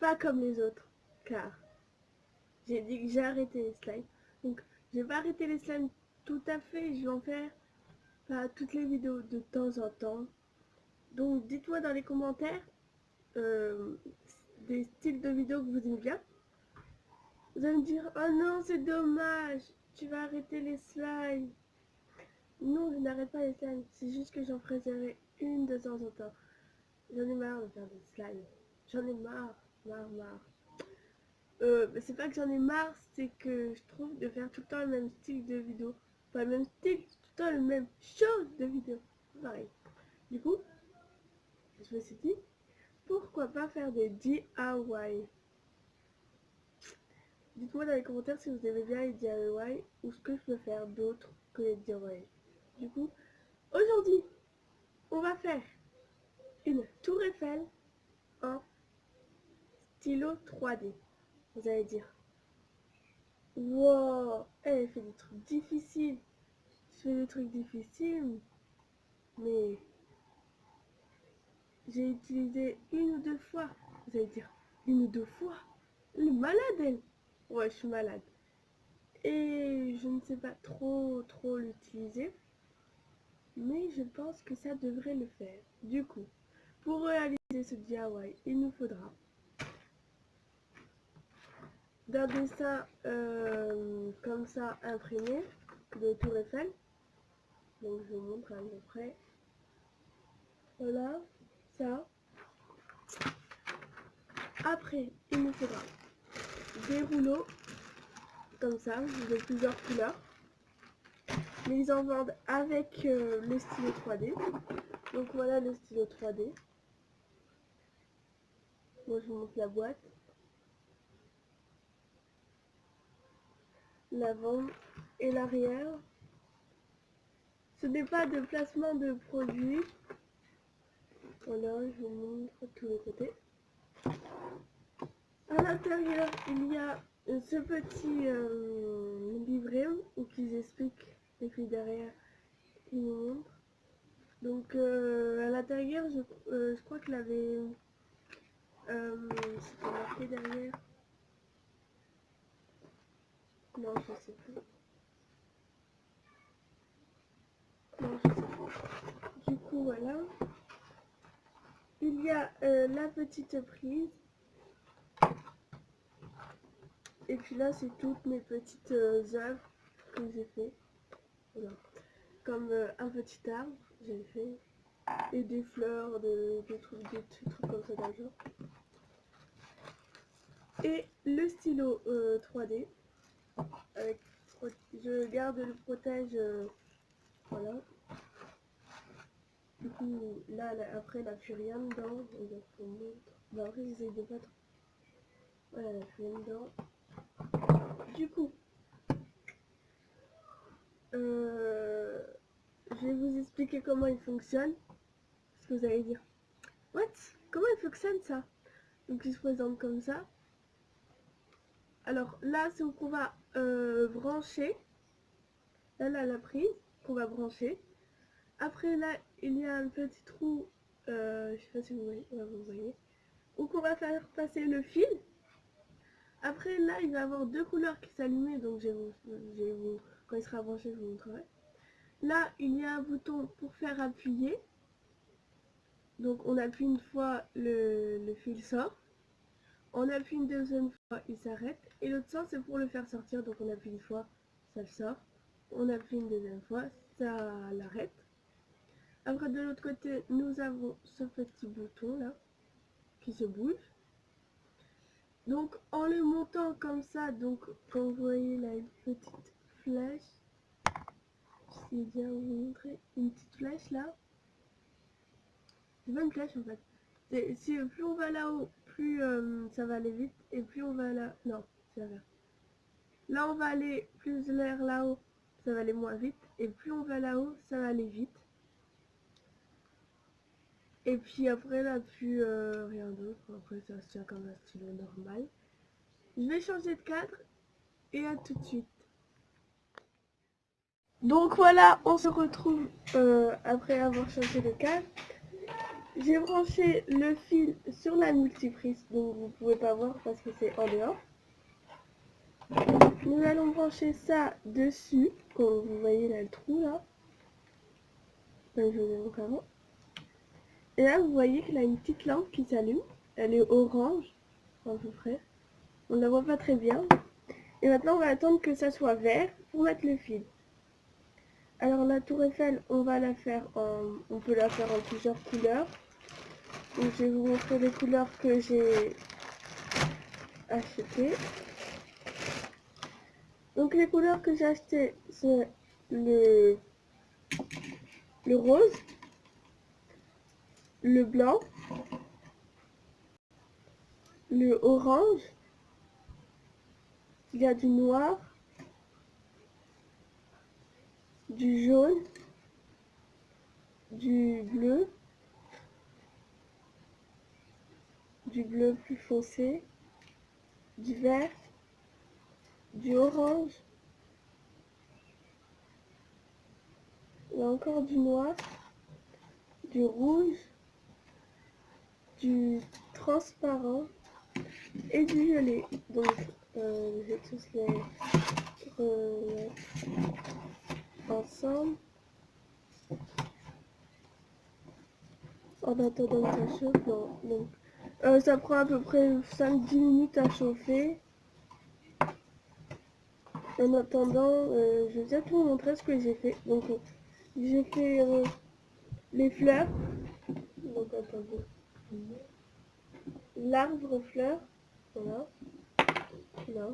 pas comme les autres, car j'ai dit que j'ai arrêté les slimes. Donc, je vais pas arrêter les slimes tout à fait, je vais en faire pas toutes les vidéos de temps en temps. Donc, dites-moi dans les commentaires des styles de vidéos que vous aimez bien. Vous allez me dire, oh non, c'est dommage, tu vas arrêter les slimes. Non, je n'arrête pas les slimes, c'est juste que j'en ferai une de temps en temps. J'en ai marre de faire des slimes. J'en ai marre. C'est pas que j'en ai marre, c'est que je trouve de faire tout le temps le même style de vidéo. Pas le même style, tout le temps le même chose de vidéo. Pareil. Du coup, je me suis dit, pourquoi pas faire des DIY? Dites-moi dans les commentaires si vous aimez bien les DIY ou ce que je peux faire d'autre que les DIY. Du coup, aujourd'hui, on va faire une tour Eiffel en stylo 3D. Vous allez dire, wow, elle fait des trucs difficiles. Je fais des trucs difficiles, mais j'ai utilisé une ou deux fois. Vous allez dire, une ou deux fois? Elle est malade, elle. Ouais, je suis malade. Et je ne sais pas trop l'utiliser, mais je pense que ça devrait le faire. Du coup, pour réaliser ce DIY, il nous faudra d'un dessin comme ça imprimé de Tour Eiffel. Donc je vous montre à peu près. Voilà, ça. Après, il nous faudra des rouleaux comme ça, de plusieurs couleurs. Mais ils en vendent avec le stylo 3D. Donc voilà le stylo 3D. Moi je vous montre la boîte. L'avant et l'arrière. Ce n'est pas de placement de produits. Voilà, je vous montre tous les côtés. À l'intérieur, il y a ce petit livret où ils expliquent, écrit derrière, ils nous montrent. Donc à l'intérieur, je crois qu'il avait c'était marqué derrière. Non, je sais plus. Non, je sais plus. Du coup, voilà. Il y a la petite prise. Et puis là, c'est toutes mes petites œuvres que j'ai fait. Voilà. Comme un petit arbre, j'ai fait. Et des fleurs, des trucs comme ça dans le genre. Et le stylo 3D. Avec, je garde le protège. Voilà. Du coup, là, après, il n'y a plus rien dedans. Donc, je vous montre. Bah, après, j'essaie de pas trop. Voilà, il n'y a plus rien dedans. Du coup, je vais vous expliquer comment il fonctionne. Parce que vous allez dire, what? Comment il fonctionne ça? Donc, il se présente comme ça. Alors, là, c'est où qu'on va brancher. Là, la prise qu'on va brancher. Après, là, il y a un petit trou. Je sais pas si vous voyez. Ouais, vous voyez. Où qu'on va faire passer le fil. Après, là, il va y avoir deux couleurs qui s'allument. Donc, quand il sera branché, je vous montrerai. Là, il y a un bouton pour faire appuyer. Donc, on appuie une fois, le fil sort. On appuie une deuxième fois, il s'arrête. Et l'autre sens, c'est pour le faire sortir. Donc, on appuie une fois, ça le sort. On appuie une deuxième fois, ça l'arrête. Après, de l'autre côté, nous avons ce petit bouton là qui se bouge. Donc, en le montant comme ça, donc, comme vous voyez là, une petite flèche. Je vais bien vous montrer une petite flèche là. C'est pas une flèche en fait. Plus on va là-haut, plus ça va aller vite. Et plus on va là... Non, c'est l'inverse. Là, on va aller plus l'air là-haut, ça va aller moins vite. Et plus on va là-haut, ça va aller vite. Et puis après, là, plus rien d'autre. Après, ça se tient comme un stylo normal. Je vais changer de cadre et à tout de suite. Donc voilà, on se retrouve après avoir changé de cadre. J'ai branché le fil sur la multiprise, donc vous pouvez pas voir parce que c'est en dehors. Nous allons brancher ça dessus, comme vous voyez là le trou là, comme je vous ai montré avant. Et là vous voyez qu'il a une petite lampe qui s'allume, elle est orange, à peu près. On ne la voit pas très bien. Et maintenant on va attendre que ça soit vert pour mettre le fil. Alors la tour Eiffel, on va la faire on peut la faire en plusieurs couleurs. Donc je vais vous montrer les couleurs que j'ai achetées. Donc les couleurs que j'ai achetées, c'est le rose, le blanc, le orange, il y a du noir, du jaune, du bleu plus foncé, du vert, du orange, il y a encore du noir, du rouge, du transparent et du violet. Donc je vais tous les remettre ensemble en attendant que ça chauffe. Non, donc ça prend à peu près 5-10 minutes à chauffer. En attendant, je vais peut-être vous montrer ce que j'ai fait. Donc j'ai fait les fleurs. Donc attendez. L'arbre fleur. Voilà. Là.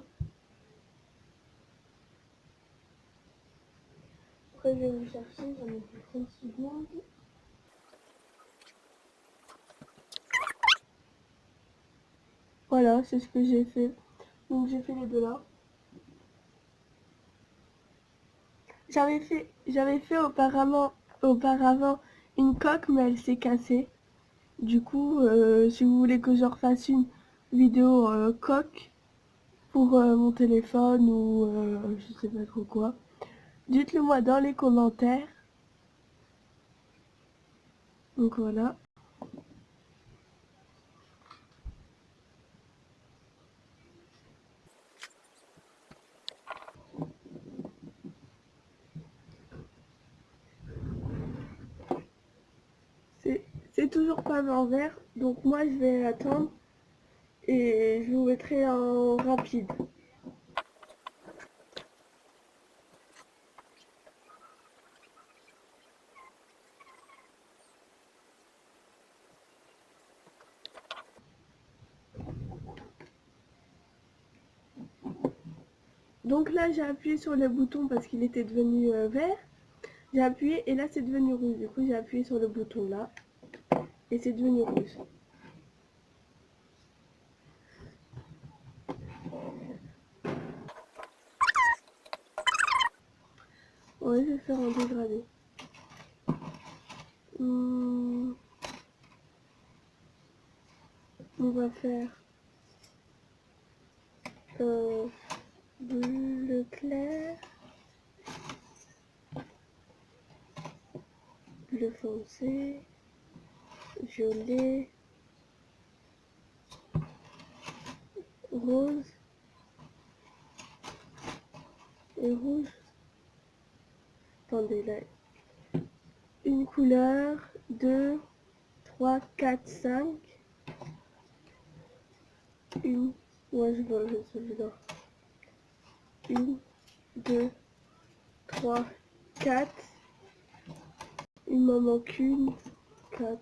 Après je vais vous chercher, j'en ai pour 30 secondes. Voilà, c'est ce que j'ai fait. Donc j'ai fait les deux là. J'avais fait auparavant une coque, mais elle s'est cassée. Du coup, si vous voulez que je refasse une vidéo coque pour mon téléphone ou je sais pas trop quoi, dites-le moi dans les commentaires. Donc voilà. C'est toujours pas en vert, donc moi je vais attendre et je vous mettrai en rapide. Donc là j'ai appuyé sur le bouton parce qu'il était devenu vert. J'ai appuyé et là c'est devenu rouge. Du coup j'ai appuyé sur le bouton là et c'est devenu rouge. Ouais, je vais faire en dégradé. On va faire bleu clair, bleu foncé, violet, rose et rouge. Attendez là. Une couleur, 2, 3, 4, 5. Une. Ouais, je vois celui-là. 1, 2, 3, 4. Il m'en manque une. 4,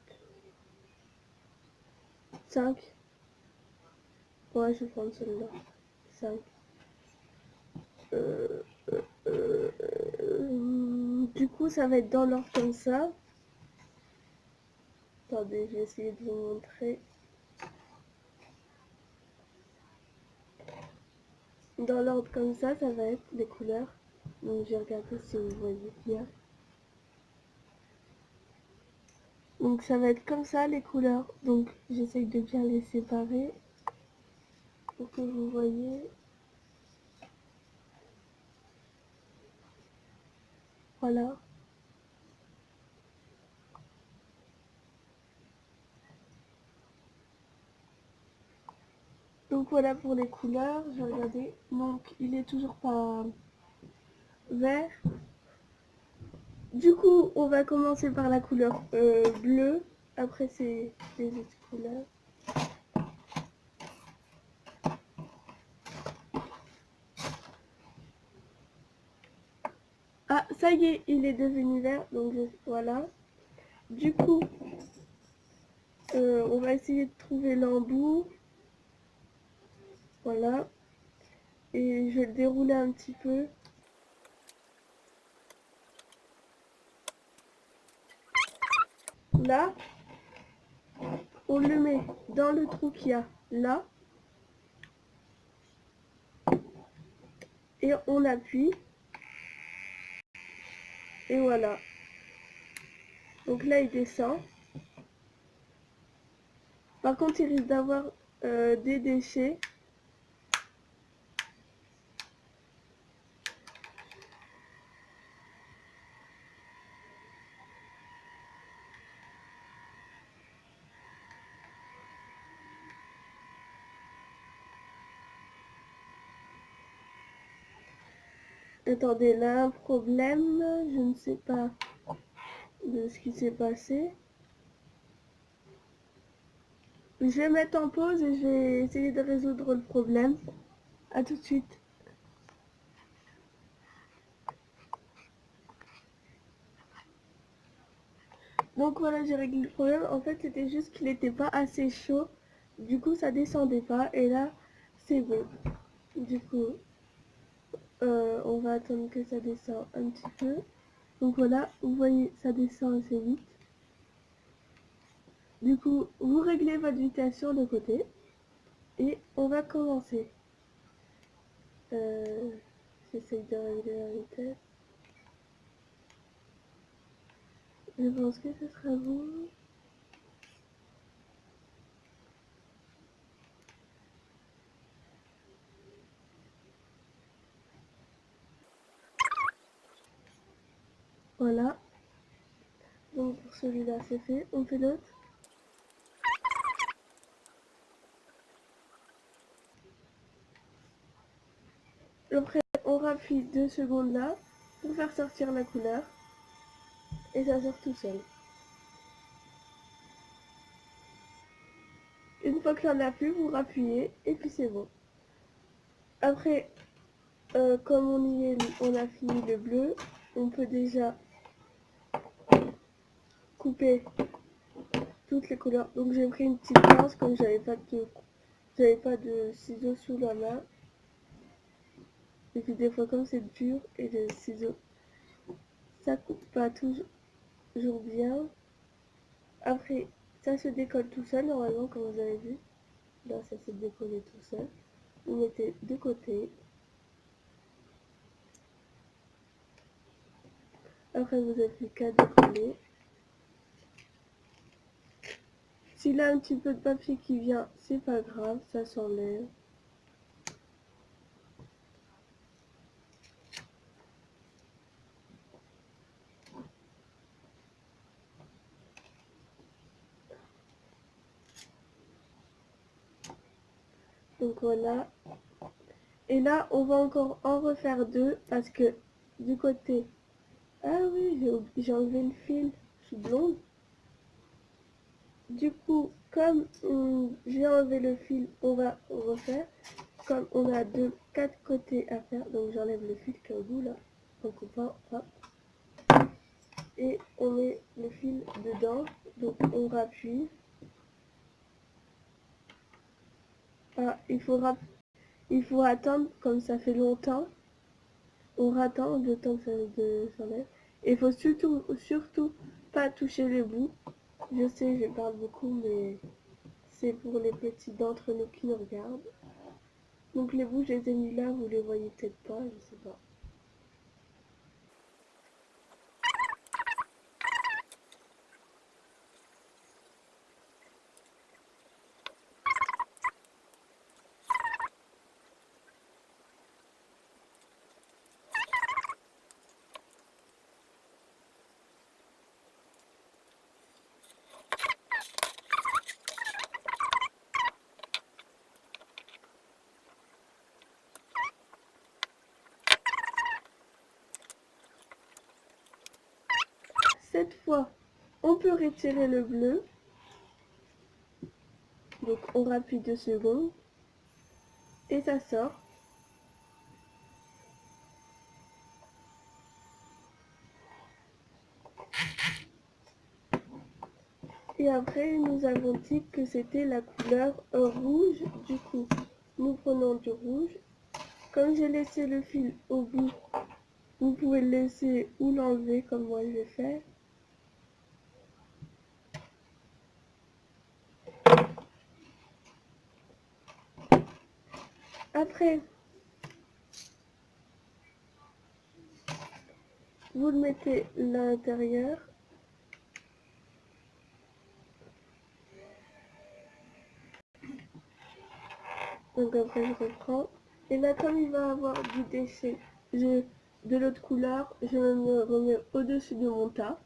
5. Ouais, je vais prendre celui-là. 5. Du coup, ça va être dans l'ordre comme ça. Attendez, je vais essayer de vous montrer. Dans l'ordre comme ça va être les couleurs. Donc, je vais regarder si vous voyez bien. Donc, ça va être comme ça les couleurs. Donc, j'essaye de bien les séparer pour que vous voyez. Voilà. Donc voilà pour les couleurs, je vais regarder. Donc il est toujours pas vert. Du coup, on va commencer par la couleur bleue. Après, c'est les autres couleurs. Ah, ça y est, il est devenu vert. Donc voilà. Du coup, on va essayer de trouver l'embout. Voilà. Et je vais le dérouler un petit peu. Là, on le met dans le trou qu'il y a là. Et on appuie. Et voilà. Donc là, il descend. Par contre, il risque d'avoir des déchets. Attendez, là, un problème. Je ne sais pas de ce qui s'est passé. Je vais mettre en pause et je vais essayer de résoudre le problème. A tout de suite. Donc voilà, j'ai réglé le problème. En fait, c'était juste qu'il n'était pas assez chaud. Du coup, ça descendait pas. Et là, c'est bon. Du coup, on va attendre que ça descende un petit peu. Donc voilà, vous voyez, ça descend assez vite. Du coup, vous réglez votre vitesse sur le côté. Et on va commencer. J'essaye de régler la vitesse. Je pense que ce sera bon. Voilà. Donc pour celui-là, c'est fait. On fait l'autre. Après, on rappuie 2 secondes là pour faire sortir la couleur. Et ça sort tout seul. Une fois que l'on a pu, vous rappuyez et puis c'est bon. Après, comme on a fini le bleu, on peut déjà couper toutes les couleurs. Donc j'ai pris une petite pince comme j'avais pas de ciseaux sous la main. Et puis des fois comme c'est dur et le ciseau, ça coupe pas toujours bien. Après, ça se décolle tout seul normalement comme vous avez vu. Là, ça s'est décollé tout seul. Vous mettez de côté. Après, vous n'avez plus qu'à décoller. S'il a un petit peu de papier qui vient, c'est pas grave, ça s'enlève. Donc voilà. Et là, on va encore en refaire deux parce que du côté... Ah oui, j'ai enlevé le fil. Je suis blonde. Du coup, comme j'ai enlevé le fil, on va refaire. Comme on a quatre côtés à faire, donc j'enlève le fil qui est au bout là. Donc on va, hop. Et on met le fil dedans. Donc on rappuie. Ah, il faut attendre, comme ça fait longtemps. On attend le temps que ça s'enlève. Et il faut surtout pas toucher les bouts. Je sais, je parle beaucoup, mais c'est pour les petits d'entre nous qui nous regardent. Donc les bouts, je les ai mis là, vous les voyez peut-être pas, je sais pas. cette fois, on peut retirer le bleu. Donc on rappuie 2 secondes et ça sort. Et après, nous avons dit que c'était la couleur rouge. Du coup, nous prenons du rouge. Comme j'ai laissé le fil au bout, vous pouvez le laisser ou l'enlever comme moi je vais faire. Après, vous le mettez à l'intérieur. Donc après, je reprends. Et là, comme il va avoir du déchet de l'autre couleur, je me remets au-dessus de mon tas.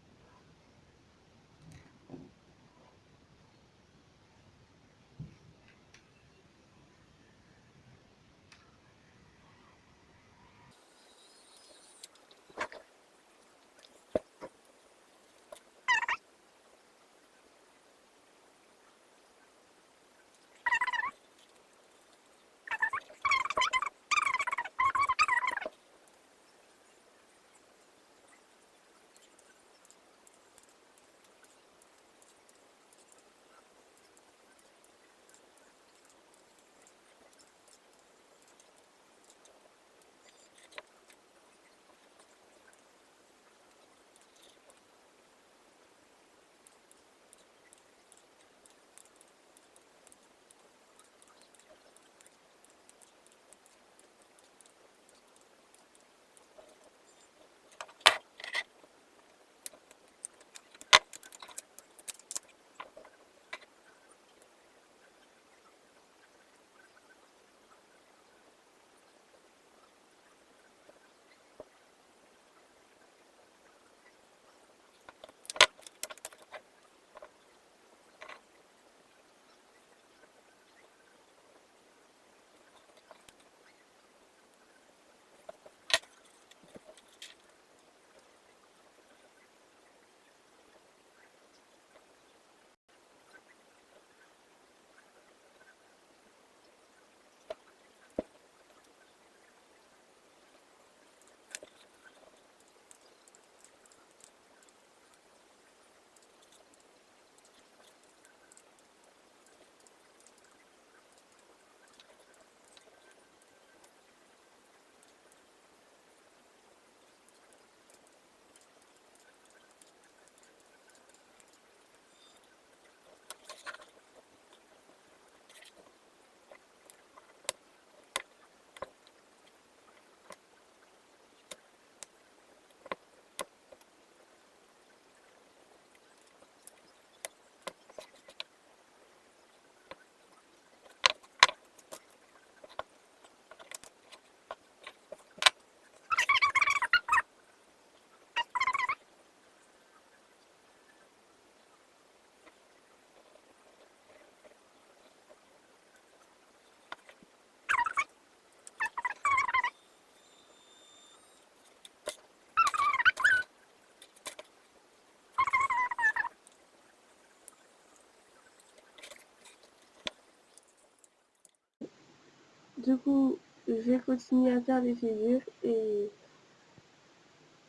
Du coup, je vais continuer à faire les figures et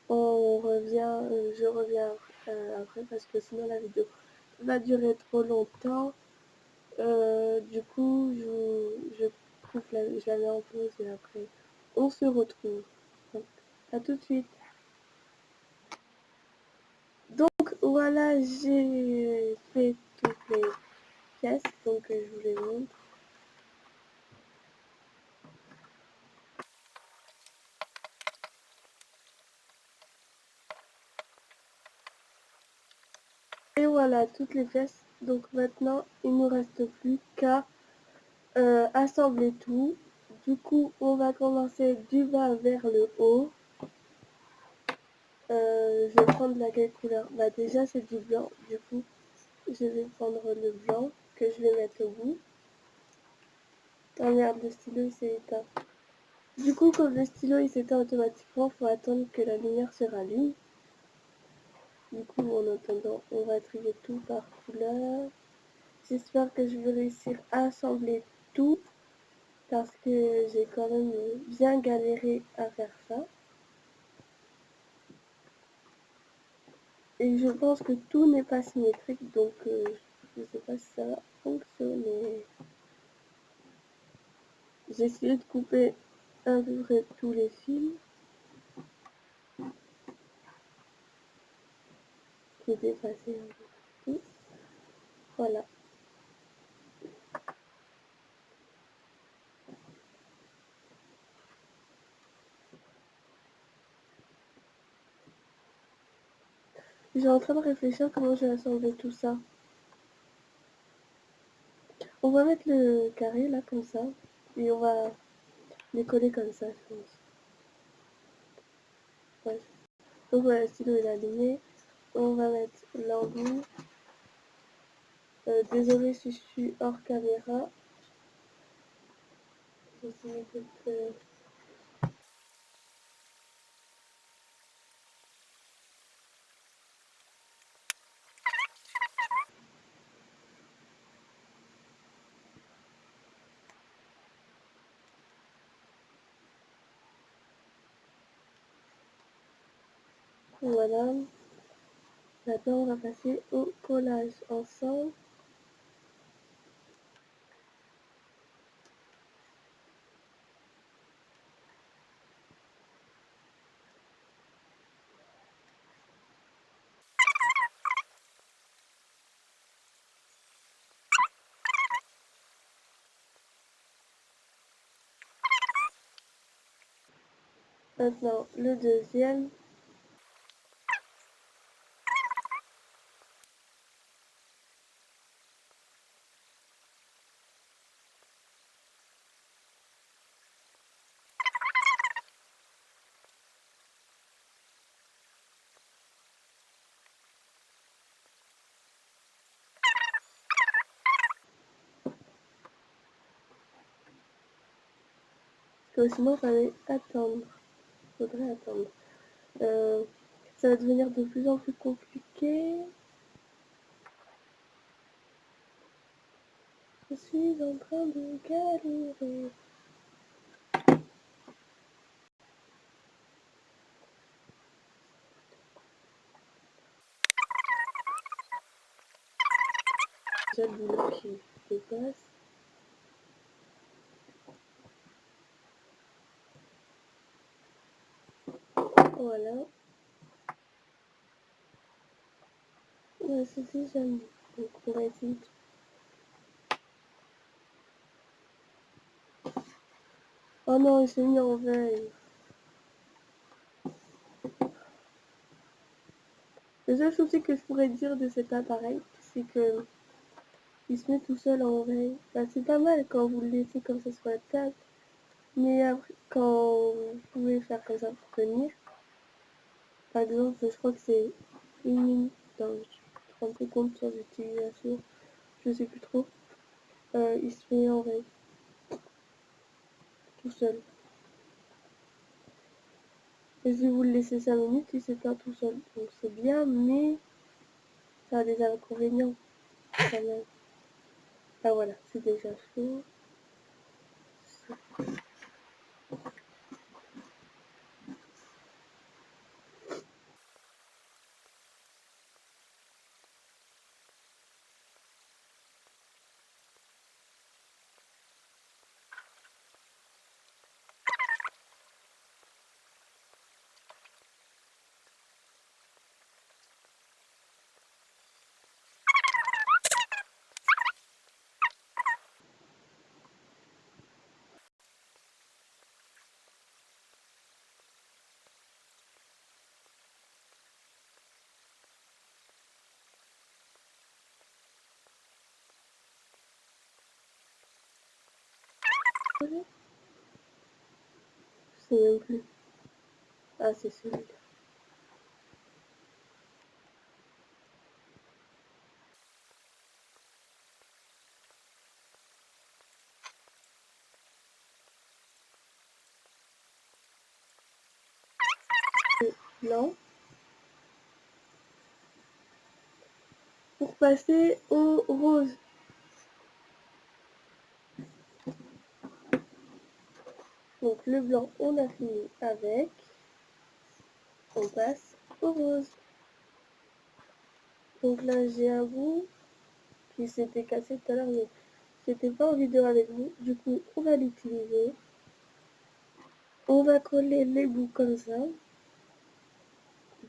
je reviens après parce que sinon la vidéo va durer trop longtemps. Du coup, je la mets en pause et après on se retrouve. Donc, à tout de suite. Donc voilà, j'ai fait toutes les pièces, donc je vous les montre. Et voilà, toutes les pièces. Donc maintenant, il ne nous reste plus qu'à assembler tout. Du coup, on va commencer du bas vers le haut. Je vais prendre laquelle couleur? Bah déjà c'est du blanc, du coup je vais prendre le blanc que je vais mettre au bout. Ah merde, le stylo il s'est éteint. Du coup, comme le stylo il s'éteint automatiquement, faut attendre que la lumière se rallume. Du coup, en attendant, on va trier tout par couleur. J'espère que je vais réussir à assembler tout parce que j'ai quand même bien galéré à faire ça. Et je pense que tout n'est pas symétrique, donc je ne sais pas si ça va fonctionner. J'ai essayé de couper à peu près tous les fils qui étaient passés un peu partout. Voilà. Je suis en train de réfléchir comment je vais assembler tout ça. On va mettre le carré là comme ça et on va les coller comme ça, je pense. Ouais. Donc voilà, le stylo est aligné. On va mettre l'embout. Désolée si je suis hors caméra. J'essaie d'être... Voilà. Maintenant, on va passer au collage ensemble. Maintenant, le deuxième. Parce que sinon, il fallait attendre. Faudrait attendre. Euh, Ça va devenir de plus en plus compliqué. Je suis en train de galérer. Déjà le boulot qui dépasse. Voilà. Ouais, ceci j'aime. Donc on va essayer de... Oh non, il s'est mis en veille. Le seul souci que je pourrais dire de cet appareil, c'est que il se met tout seul en veille. Bah, c'est pas mal quand vous le laissez comme ça sur la table. Mais après, quand vous pouvez faire comme ça pour tenir, par exemple, je crois que c'est une minute, non, je me rends plus compte sur l'utilisation, je sais plus trop. Il se met en veille, tout seul. Et si vous le laissez 5 minutes, il s'éteint tout seul. Donc c'est bien, mais ça a des inconvénients quand même. Ah voilà, c'est déjà chaud. Je sais même plus. Ah, c'est celui-là. Blanc. passer au rose. Donc le blanc, on a fini avec. On passe au rose. Donc là, j'ai un bout qui s'était cassé tout à l'heure, mais j'étais pas en vidéo avec vous. Du coup, on va l'utiliser. On va coller les bouts comme ça.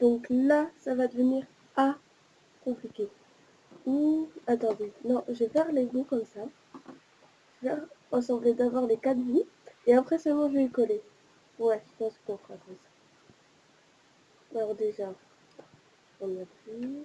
Donc là, ça va devenir A compliqué. Ou, attendez, non, je vais faire les bouts comme ça. Je vais faire ensembler d'abord les 4 bouts. Et après seulement, je vais les coller. Ouais, je pense qu'on fera comme ça. Alors déjà, on appuie.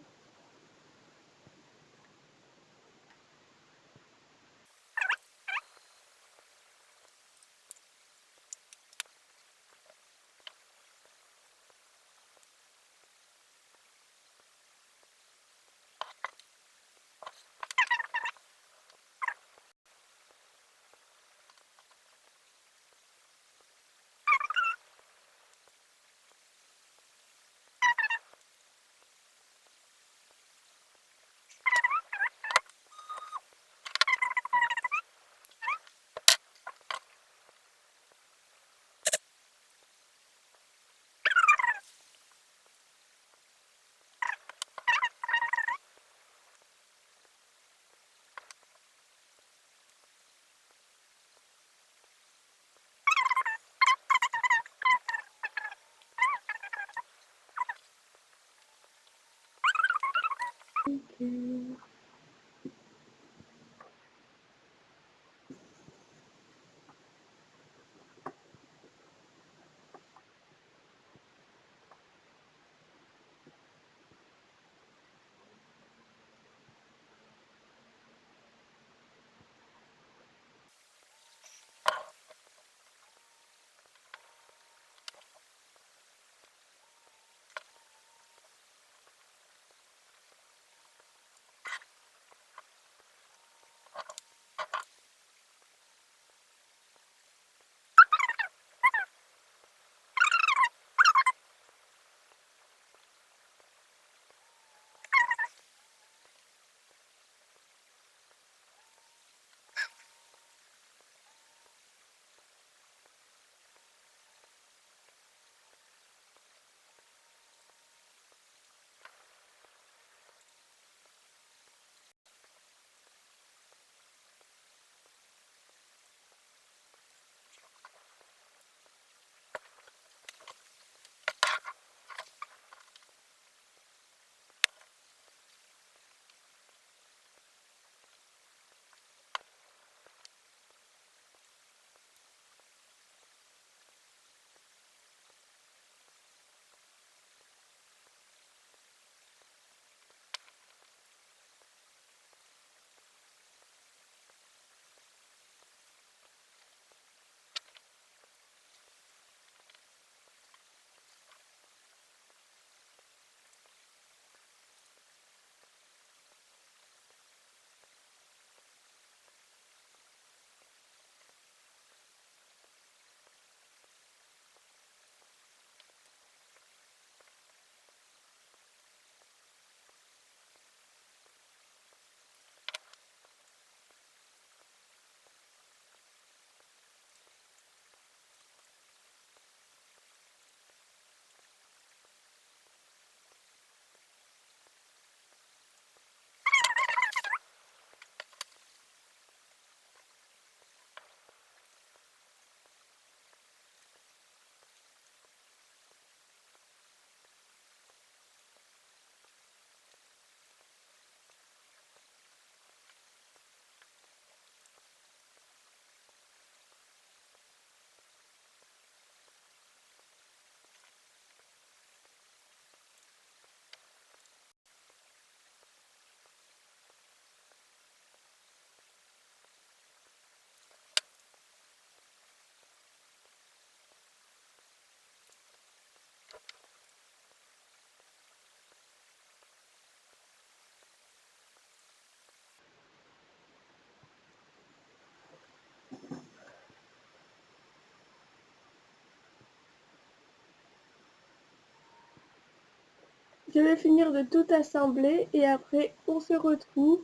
Je vais finir de tout assembler et après on se retrouve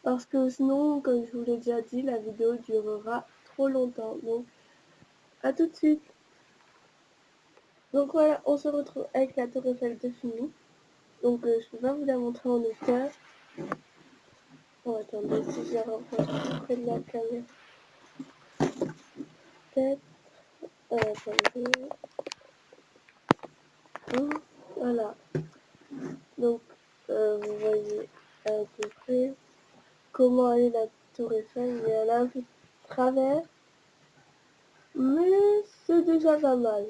parce que sinon, comme je vous l'ai déjà dit, la vidéo durera trop longtemps. Donc à tout de suite. Donc voilà, on se retrouve avec la tour Eiffel de fini. Donc je peux pas vous la montrer en hauteur. Oh attendez, si je la rapproche près de la caméra. Peut-être. Attendez. Voilà. Donc vous voyez à peu près comment est la tour Eiffel. Il y a là un peu de travers. Mais c'est déjà pas mal.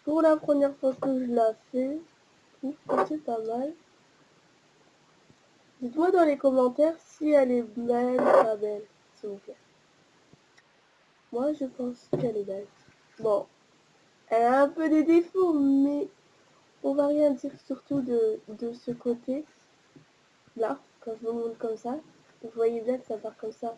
Pour la première fois que je la fais, je trouve que c'est pas mal. Dites-moi dans les commentaires si elle est belle ou pas belle, s'il vous plaît. Moi, je pense qu'elle est belle. Bon, elle a un peu des défauts, mais on va rien dire surtout de ce côté. Là, quand je vous montre comme ça, vous voyez bien que ça part comme ça.